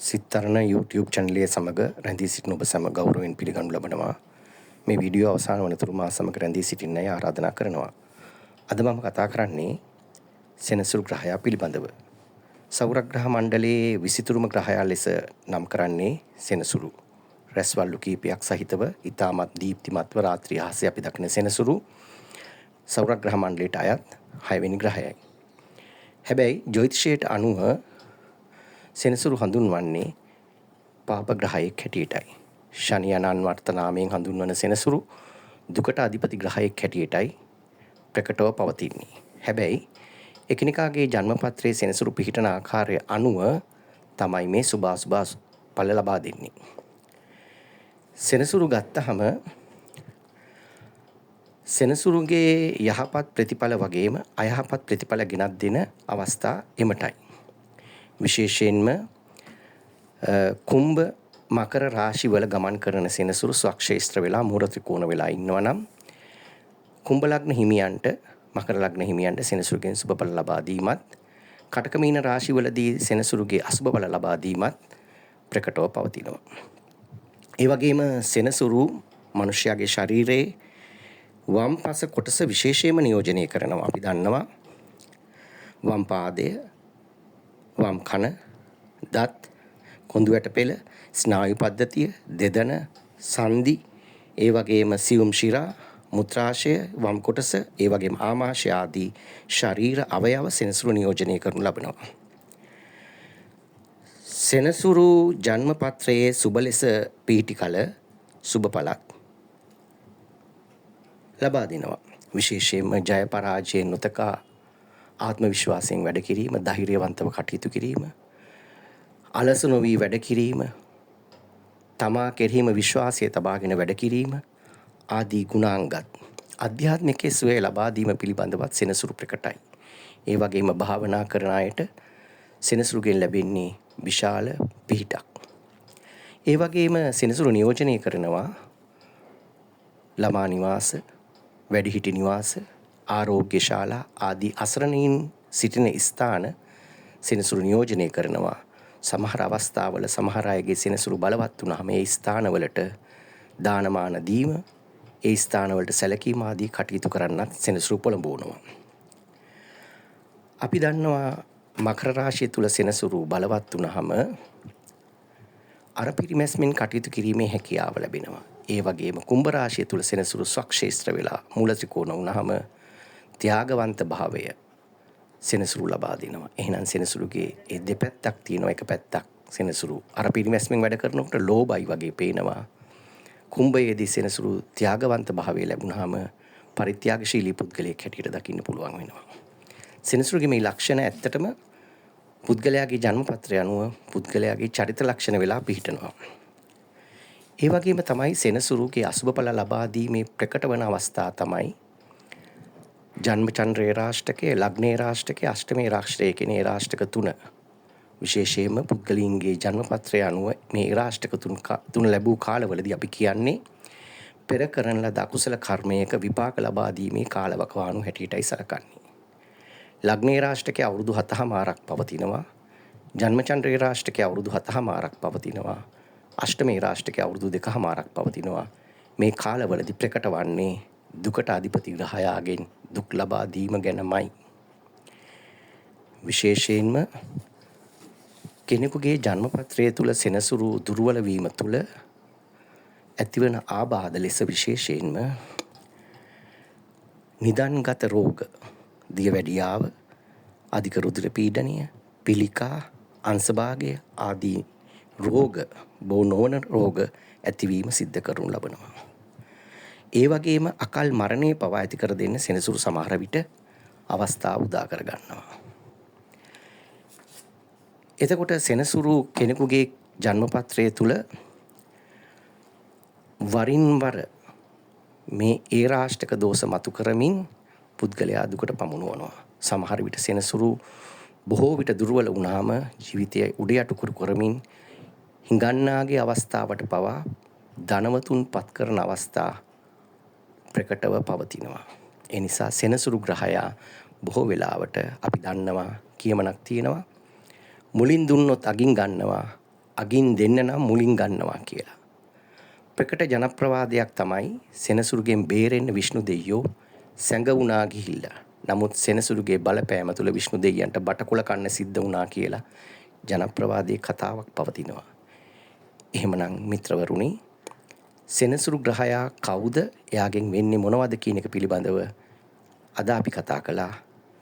සිත්තරණ YouTube චැනලයේ සමග රැඳී සිටින ඔබ සැම ගෞරවයෙන් පිළිගනු ලබනවා. මේ වීඩියෝ අවසාන වනතුරු මා සමග රැඳී සිටින්නයි ආරාධනා කරනවා. අද මම කතා කරන්නේ සෙනසුරු ග්‍රහය පිළිබඳව. සෞරග්‍රහ මණ්ඩලයේ 23ම ග්‍රහයා ලෙස නම් කරන්නේ සෙනසුරු. රැස්වල්ලු කීපයක් සහිතව ඉතාමත් දීප්තිමත්ව රාත්‍රී අහසේ අපි දකින සෙනසුරු සෞරග්‍රහ මණ්ඩලයට අයත් 6 වෙනි ග්‍රහයයි. හැබැයි ජ්‍යොතිෂයට අනුව සෙනසුරු හඳුන්වන්නේ පාප ග්‍රහයෙක් හැටියටයි. ශනි යන අන්වර්ථ නාමයෙන් හඳුන්වන සෙනසුරු දුකට අධිපති ග්‍රහයෙක් හැටියටයි ප්‍රකටව පවතින්නේ. හැබැයි එකිනෙකාගේ ජන්මපත්‍රයේ සෙනසුරු පිහිටන ආකාරය අනුව තමයි මේ සුභාසුභ ඵල ලබා දෙන්නේ. සෙනසුරු ගත්තහම සෙනසුරුගේ යහපත් ප්‍රතිඵල වගේම අයහපත් ප්‍රතිඵල ගෙනත් දෙන අවස්ථා එමටයි. විශේෂයෙන්ම කුම්භ මකර රාශිවල ගමන් කරන සෙනසුරු ස්වක්ෂේත්‍ර වෙලා මූල ත්‍රිකෝණ වෙලා ඉන්නවා නම් කුම්භ ලග්න හිමියන්ට මකර ලග්න හිමියන්ට සෙනසුරුගෙන් සුබ බල ලබා දීමත් කටක මීන රාශිවලදී සෙනසුරුගේ අසුබ බල ලබා දීමත් ප්‍රකටව පවතිනවා. ඒ වගේම සෙනසුරු මිනිසයාගේ ශරීරයේ වම් පස කොටස විශේෂයෙන්ම නියෝජනය කරනවා. අපි දන්නවා වම් පාදය, වම් කන, දත්, කොඳු වැටපෙළ, ස්නායු පද්ධතිය, දෙදන, සන්ධි, ඒ වගේම සියුම් ශිරා, මුත්‍රාශය, වම් කොටස, ඒ වගේම ආමාශය ආදී ශරීර අවයව සෙනසුරු නියෝජනය කරනු ලබනවා. සෙනසුරු ජන්මපත්‍රයේ සුබ ලෙස පිහිටි කල සුබඵලක් ලබා දෙනවා. විශේෂයෙන්ම ජය පරාජය නොතකා ආත්ම විශ්වාසයෙන් වැඩ කිරීම, ධෛර්යවන්තව කටයුතු කිරීම, අලස නොවි වැඩ කිරීම, තමා කෙරෙහිම විශ්වාසය තබාගෙන වැඩ කිරීම ආදී ගුණාංගත් අධ්‍යාත්මිකයේ සුවය ලබා දීම පිළිබඳවත් සෙනසුරු ප්‍රකටයි. ඒ වගේම භාවනා කරන අයට සෙනසුරුගෙන් ලැබෙන්නේ විශාල පිහිටක්. ඒ වගේම සෙනසුරු නියෝජනය කරනවා ළමා නිවාස, වැඩිහිටි නිවාස, ආරෝග්‍ය ශාලා ආදී අසරණයින් සිටින ස්ථාන සෙනසුරු නියෝජනය කරනවා. සමහර අවස්ථාවල සමහර අයගේ සෙනසුරු බලවත් වුණාම ඒ ස්ථානවලට දානමාන දීම, ඒ ස්ථානවලට සැලකීම ආදී කටයුතු කරන්නත් සෙනසුරු පොළඹවනවා. අපි දන්නවා මකර රාශිය තුල සෙනසුරු බලවත් වුණාම අර පිරිමැස්මෙන් කටයුතු කිරීමේ හැකියාව ලැබෙනවා. ඒ වගේම කුම්භ රාශිය තුල සෙනසුරු ස්වක්ෂේත්‍ර වෙලා මූල ත්‍රිකෝණ වුණාම ත්‍යාගවන්ත භාවය සෙනසුරු ලබා දෙනවා. එහෙනම් සෙනසුරුගේ ඒ දෙපැත්තක් තියෙනවා. එක පැත්තක් සෙනසුරු අර පිරිමැස්මෙන් වැඩ කරනකොට ලෝභයි වගේ පේනවා. කුම්භයේදී සෙනසුරු ත්‍යාගවන්ත භාවය ලැබුණාම පරිත්‍යාගශීලී පුද්ගලයෙක් හැටියට දකින්න පුළුවන් වෙනවා. සෙනසුරුගේ මේ ලක්ෂණ ඇත්තටම පුද්ගලයාගේ ජන්මපත්‍රය අනුව පුද්ගලයාගේ චරිත ලක්ෂණ වෙලා පිහිටනවා. ඒ වගේම තමයි සෙනසුරුගේ අසුබඵල ලබා දීමේ ප්‍රකට වන අවස්ථා තමයි ජන්ම චන්ද්‍රේ රාෂ්ටකයේ, ලග්නේ රාෂ්ටකයේ, අෂ්ටමේ රාෂ්ටකයේ කියන ඒ රාෂ්ටක තුන. විශේෂයෙන්ම පුද්ගලයන්ගේ ජන්මපත්‍රය අනුව මේ රාෂ්ටක තුන ලැබූ කාලවලදී අපි කියන්නේ පෙර කරන ලද අකුසල කර්මයක විපාක ලබා දීමේ කාලවකවානු හැටියටයි සලකන්නේ. ලග්නේ රාෂ්ටකයේ අවුරුදු 7මාරක් පවතිනවා. ජන්මචන්ද්‍රේ රාෂ්ටකයේ අවුරුදු 7මාරක් පවතිනවා. අෂ්ටමේ රාෂ්ටකයේ අවුරුදු 2මාරක් පවතිනවා. මේ කාලවලදී ප්‍රකට වන්නේ දුකට අධිපති ග්‍රහයාගෙන් දුක් ලබා දීම ගැනමයි. විශේෂයෙන්ම කෙනෙකුගේ ජන්මපත්‍රය තුල සෙනසුරු දුර්වල වීම තුල ඇතිවන ආබාධ ලෙස විශේෂයෙන්ම නිදන්ගත රෝග, දියවැඩියාව, අධික රුධිර පීඩනය, පිළිකා, අංශභාගය ආදී රෝග, බෝ නොවන රෝග ඇතිවීම සිද්ධ කරනු ලබනවා. ඒ වගේම අකල් මරණය පවා ඇති කර දෙන්න සෙනසුරු සමහර විට අවස්ථා උදා කර ගන්නවා. එතකොට සෙනසුරු කෙනෙකුගේ ජන්මපත්‍රය තුල වරින් වර මේ ඒ රාෂ්ටක දෝෂ මතු කරමින් පුද්ගලයා දුකට පමුණුවනවා. සමහර විට සෙනසුරු බොහෝ විට දුර්වල වුණාම ජීවිතය උඩ යටු කරමින් හිඟන්නාගේ අවස්ථාවට පවා ධනවතුන් පත් කරන අවස්ථා ප්‍රකටව පවතිනවා. ඒ නිසා සෙනසුරු ග්‍රහයා බොහෝ වෙලාවට අපි දන්නවා කියමනක් තියෙනවා. මුලින් දුන්නොත් අගින් ගන්නවා, අගින් දෙන්න නම් මුලින් ගන්නවා කියලා. ප්‍රකට ජනප්‍රවාදයක් තමයි සෙනසුරුගෙන් බේරෙන්න විෂ්ණු දෙයියෝ සැඟවුණා ගිහිල්ලා. නමුත් සෙනසුරුගේ බලපෑම තුළ විෂ්ණු දෙයියන්ට බටකුල කන්න සිද්ධ වුණා කියලා ජනප්‍රවාදයේ කතාවක් පවතිනවා. එහෙමනම් මිත්‍රවරුනි, සෙනසුරු ග්‍රහයා කවුද? එයාගෙන් වෙන්නේ මොනවද කියන එක පිළිබඳව අද අපි කතා කළා.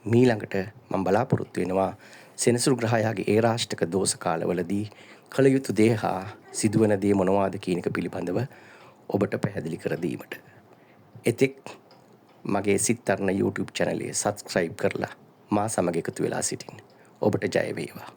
මීළඟට මම බලාපොරොත්තු වෙනවා සෙනසුරු ග්‍රහයාගේ ඒ රාෂ්ටක දෝෂ කාලවලදී කළ යුතු දේ හා සිදුවන දේ මොනවාද කියන එක පිළිබඳව ඔබට පැහැදිලි කර දීමට. එතෙක් මගේ සිත්තරණ YouTube channel එක subscribe කරලා මා සමග එකතු වෙලා සිටින්න. ඔබට ජය වේවා.